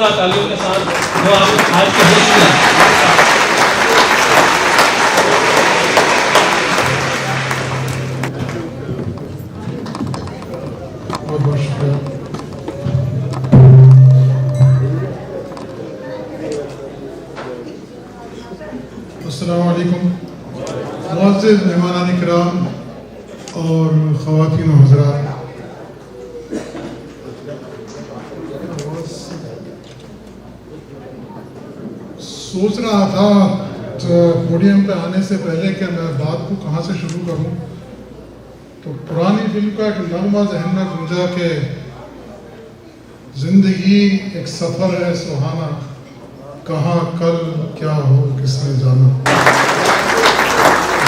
اللہ تعالیٰ کے ساتھ جو آپ آج کے دن میں السلام علیکم معزز مہمانان کرام اور خواتین و حضرات، سوچ رہا تھا پوڈیم پہ آنے سے پہلے کہ میں بات کو کہاں سے شروع کروں، تو پرانی فلم کا ایک نغمہ ذہن میں گونجا کہ زندگی ایک سفر ہے سہانا، کہاں کل کیا ہو کس نے جانا۔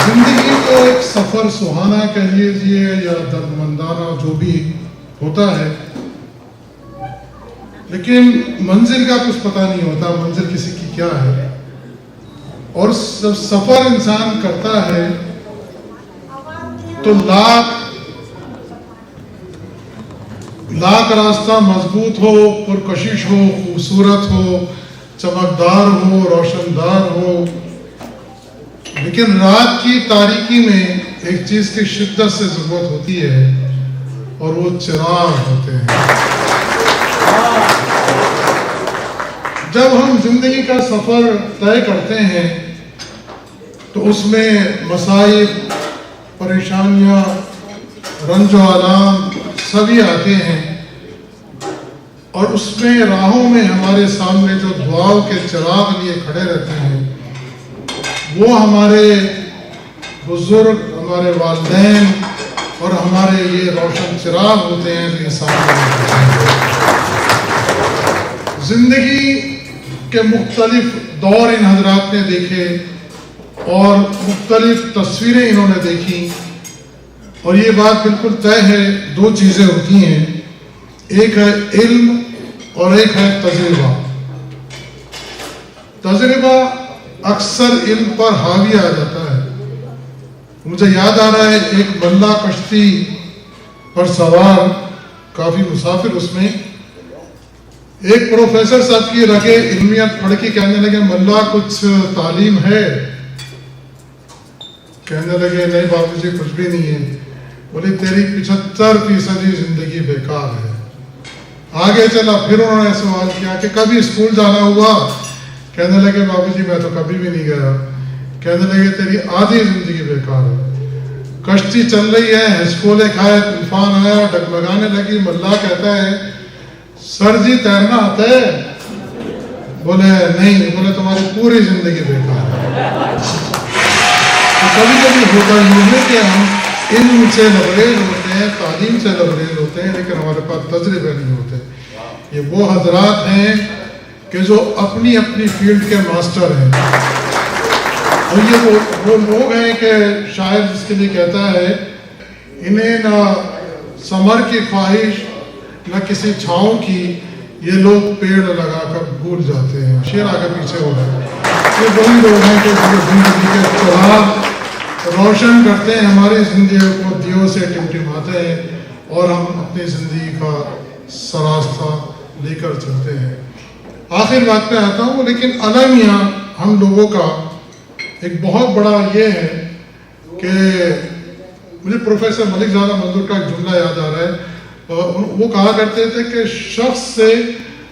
زندگی کو ایک سفر سہانا کہہ لیجیے یا دردمندانہ جو بھی ہوتا ہے، لیکن منزل کا کچھ پتہ نہیں ہوتا، منزل کسی کی کیا ہے۔ اور جب سفر انسان کرتا ہے تو لاکھ راستہ مضبوط ہو، پرکشش ہو، خوبصورت ہو، چمکدار ہو، روشندار ہو، لیکن رات کی تاریکی میں ایک چیز کی شدت سے ضرورت ہوتی ہے اور وہ چراغ ہوتے ہیں۔ جب ہم زندگی کا سفر طے کرتے ہیں تو اس میں مصائب، پریشانیاں، رنج و آلام سبھی آتے ہیں، اور اس میں راہوں میں ہمارے سامنے جو دعاؤں کے چراغ لیے کھڑے رہتے ہیں وہ ہمارے بزرگ، ہمارے والدین اور ہمارے یہ روشن چراغ ہوتے ہیں جو یہ سامنے رہتے ہیں۔ زندگی کے مختلف دور ان حضرات نے دیکھے اور مختلف تصویریں انہوں نے دیکھی، اور یہ بات بالکل طے ہے، دو چیزیں ہوتی ہیں، ایک ہے علم اور ایک ہے تجربہ۔ تجربہ اکثر علم پر حاوی آ جاتا ہے۔ مجھے یاد آ رہا ہے ایک ملا کشتی پر سوار، کافی مسافر اس میں، ایک پروفیسر صاحب کی رگے علمیت پڑھ کے کہنے لگے ملا کچھ تعلیم ہے؟ کہنے لگے نہیں بابو جی کچھ بھی نہیں ہے۔ بولی تیری 75% زندگی بیکار ہے۔ آگے چلا، پھر انہوں نے سوال کیا کہ کبھی اسکول جانا ہوا؟ کہنے لگے بابو جی میں تو کبھی بھی نہیں گیا۔ کہنے لگے تیری آدھی زندگی بیکار ہے۔ کشتی چل رہی ہے، ہچکولے کھائے، طوفان آیا، ڈگمگانے لگی، ملا کہتا ہے سر جی تیرنا آتا ہے؟ بولے نہیں۔ بولے تمہاری پوری زندگی بیکار ہے۔ تو کبھی کبھی ہوتا یہ ہے کہ ہم علم سے لبریز ہوتے ہیں، تعلیم سے لبریز ہوتے ہیں، لیکن ہمارے پاس تجربے نہیں ہوتے۔ یہ وہ حضرات ہیں کہ جو اپنی اپنی فیلڈ کے ماسٹر ہیں، اور یہ وہ لوگ ہیں کہ شاعر جس کے لیے کہتا ہے انہیں نہ ثمر کی خواہش نہ کسی چھاؤں کی، یہ لوگ پیڑ لگا کر بھول جاتے ہیں۔ شعر آگے پیچھے ہو رہا ہے۔ یہ وہی لوگ ہیں کہ جو زندگی کے چراغ روشن کرتے ہیں، ہماری زندگی کو دیوں سے ٹمٹماتے ہیں، اور ہم اپنی زندگی کا سراستہ لے کر چلتے ہیں۔ آخر بات پہ آتا ہوں، لیکن المیہ ہم لوگوں کا ایک بہت بڑا یہ ہے کہ مجھے پروفیسر ملک زادہ منظور کا ایک جملہ یاد آ رہا ہے، وہ کہا کرتے تھے کہ شخص سے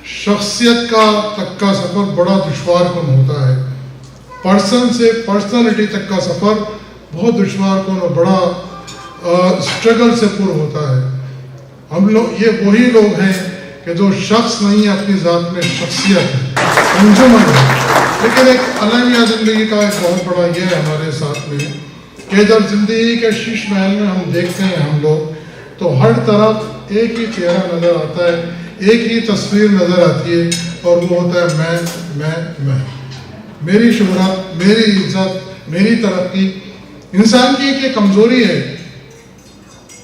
شخصیت تک کا سفر بڑا دشوار کن ہوتا ہے، پرسن سے پرسنالٹی تک کا سفر بہت دشوار کن اور بڑا اسٹرگل سے پر ہوتا ہے۔ ہم لوگ یہ وہی لوگ ہیں کہ جو شخص نہیں ہے، اپنی ذات میں شخصیت ہے، انجمن ہے۔ لیکن ایک المیہ زندگی کا ایک بہت بڑا یہ ہے ہمارے ساتھ میں کہ جب زندگی کے شیش محل میں ہم دیکھتے ہیں ہم لوگ، تو ہر طرف ایک ہی چہرہ نظر آتا ہے، ایک ہی تصویر نظر آتی ہے، اور وہ ہوتا ہے میں، میری شہرت، میری عزت، میری ترقی۔ انسان کی ایک کمزوری ہے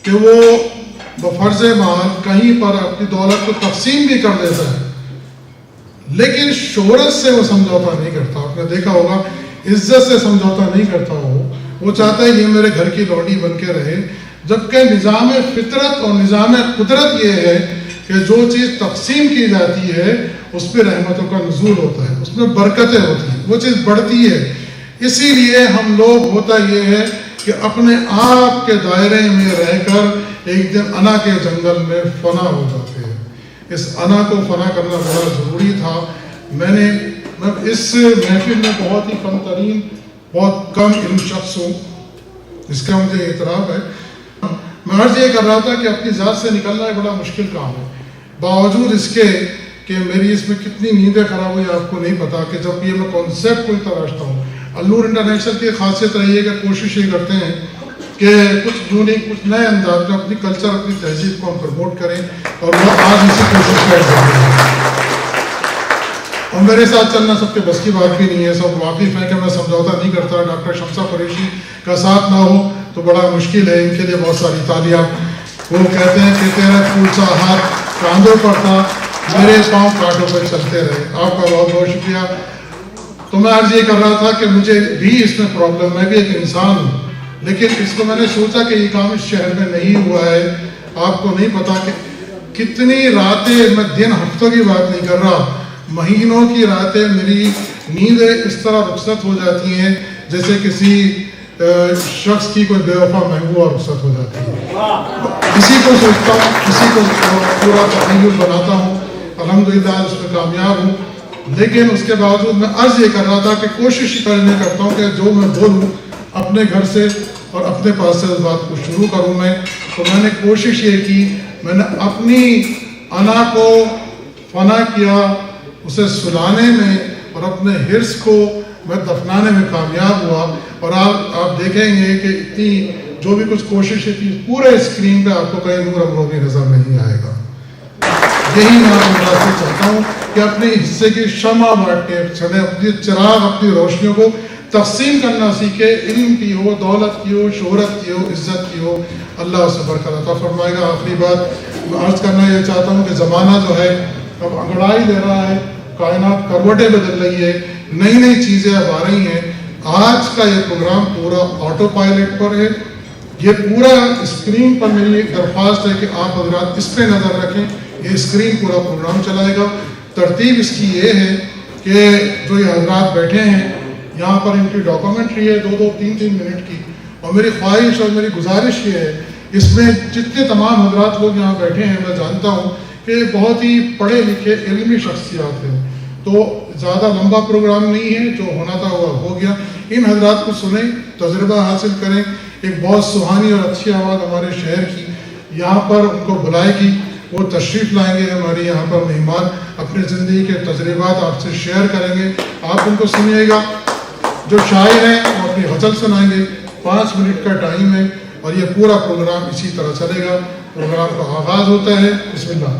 کہ وہ بفرض محال کہیں پر اپنی دولت کو تقسیم بھی کر دیتا ہے، لیکن شہرت سے وہ سمجھوتا نہیں کرتا۔ آپ نے دیکھا ہوگا عزت سے سمجھوتا نہیں کرتا وہ چاہتا ہے یہ میرے گھر کی لوڈی بن کے رہے، جبکہ نظام فطرت اور نظام قدرت یہ ہے کہ جو چیز تقسیم کی جاتی ہے اس پہ رحمتوں کا نزول ہوتا ہے، اس میں برکتیں ہوتی ہیں، وہ چیز بڑھتی ہے۔ اسی لیے ہم لوگ ہوتا یہ ہے کہ اپنے آپ کے دائرے میں رہ کر ایک دن انا کے جنگل میں فنا ہو جاتے ہیں۔ اس انا کو فنا کرنا بڑا ضروری تھا۔ میں اس محفل میں بہت ہی کم ترین، بہت کم علم شخص ہوں، اس کا مجھے اعتراف ہے۔ میں عرض یہ کر رہا تھا کہ اپنی ذات سے نکلنا ایک بڑا مشکل کام ہے، باوجود اس کے کہ میری اس میں کتنی نیندیں خراب ہوئی آپ کو نہیں پتا، کہ جب یہ میں کانسیپٹ کوئی تراشتا ہوں۔ النور انٹرنیشنل کی خاصیت رہی ہے کہ کوشش یہ کرتے ہیں کہ کچھ یونیک، کچھ نئے انداز میں اپنی کلچر، اپنی تہذیب کو ہم پروموٹ کریں، اور وہ آج اسی کوشش کر رہے ہیں۔ اور میرے ساتھ چلنا سب کے بس کی بات بھی نہیں ہے، سب واقف ہیں کہ میں سمجھوتا نہیں کرتا۔ ڈاکٹر شمسہ قریشی کا ساتھ نہ ہو تو بڑا مشکل ہے، ان کے لیے بہت ساری تالیاں۔ وہ کہتے ہیں کہ تیرا پھول سا ہاتھ کاندھوں پر تھا، میرے پاؤں کانٹوں پہ چلتے رہے۔ آپ کا بہت بہت شکریہ۔ تو میں عرض یہ کر رہا تھا کہ مجھے بھی اس میں پرابلم، میں بھی ایک انسان ہوں، لیکن اس کو میں نے سوچا کہ یہ کام اس شہر میں نہیں ہوا ہے۔ آپ کو نہیں پتا کہ کتنی راتیں، میں دن ہفتوں کی بات نہیں کر رہا، مہینوں کی راتیں میری نیندیں اس طرح رخصت ہو جاتی ہیں جیسے کسی شخص کی کوئی بے وفا محبوبہ رخصت ہو جاتی ہے۔ کسی کو سوچتا ہوں، کسی کو پورا تخیل بناتا ہوں، الحمدللہ اس میں کامیاب ہوں، لیکن اس کے باوجود میں عرض یہ کر رہا تھا کہ کوشش کرنے کرتا ہوں کہ جو میں بولوں اپنے گھر سے اور اپنے پاس سے اس بات کو شروع کروں میں۔ تو میں نے کوشش یہ کی، میں نے اپنی انا کو فنا کیا، اسے سلانے میں، اور اپنے حرص کو میں دفنانے میں کامیاب ہوا۔ اور آپ دیکھیں گے کہ اتنی جو بھی کچھ کوششیں تھی، پورے اسکرین پہ آپ کو کہیں نور امروی نظر نہیں آئے گا۔ یہی میں آپ سے چاہتا ہوں کہ اپنے حصے کی شمع بانٹنے، اپنی چراغ، اپنی روشنیوں کو تقسیم کرنا سیکھے، علم کی ہو، دولت کی ہو، شہرت کی ہو، عزت کی ہو، اللہ اسے برکت عطا فرمائے گا۔ آخری بات میں عرض کرنا یہ چاہتا ہوں کہ زمانہ جو ہے اب انگڑائی دے رہا ہے، کائنات کروٹیں بدل رہی ہے، نئی نئی چیزیں اب آ رہی ہیں۔ آج کا یہ پروگرام پورا آٹو پائلٹ پر ہے، یہ پورا اسکرین پر میری ایک درخواست ہے کہ آپ حضرات اس پہ نظر رکھیں، یہ اسکرین پورا پروگرام چلائے گا۔ ترتیب اس کی یہ ہے کہ جو یہ حضرات بیٹھے ہیں یہاں پر، ان کی ڈاکومنٹری ہے 2-2, 3-3 منٹ کی، اور میری خواہش اور میری گزارش یہ ہے، اس میں جتنے تمام حضرات لوگ یہاں بیٹھے ہیں، میں جانتا ہوں کہ بہت ہی پڑھے لکھے علمی شخصیات ہیں، تو زیادہ لمبا پروگرام نہیں ہے، جو ہونا تھا وہ ہو گیا۔ ان حضرات کو سنیں، تجربہ حاصل کریں۔ ایک بہت سہانی اور اچھی آواز ہمارے شہر کی یہاں پر ان کو بلائے گی، وہ تشریف لائیں گے ہمارے یہاں پر مہمان، اپنے زندگی کے تجربات آپ سے شیئر کریں گے، آپ ان کو سنیے گا۔ جو شاعر ہیں وہ اپنی غزل سنائیں گے، 5 منٹ کا ٹائم ہے، اور یہ پورا پروگرام اسی طرح چلے گا۔ پروگرام کا آغاز ہوتا ہے، بسم اللہ۔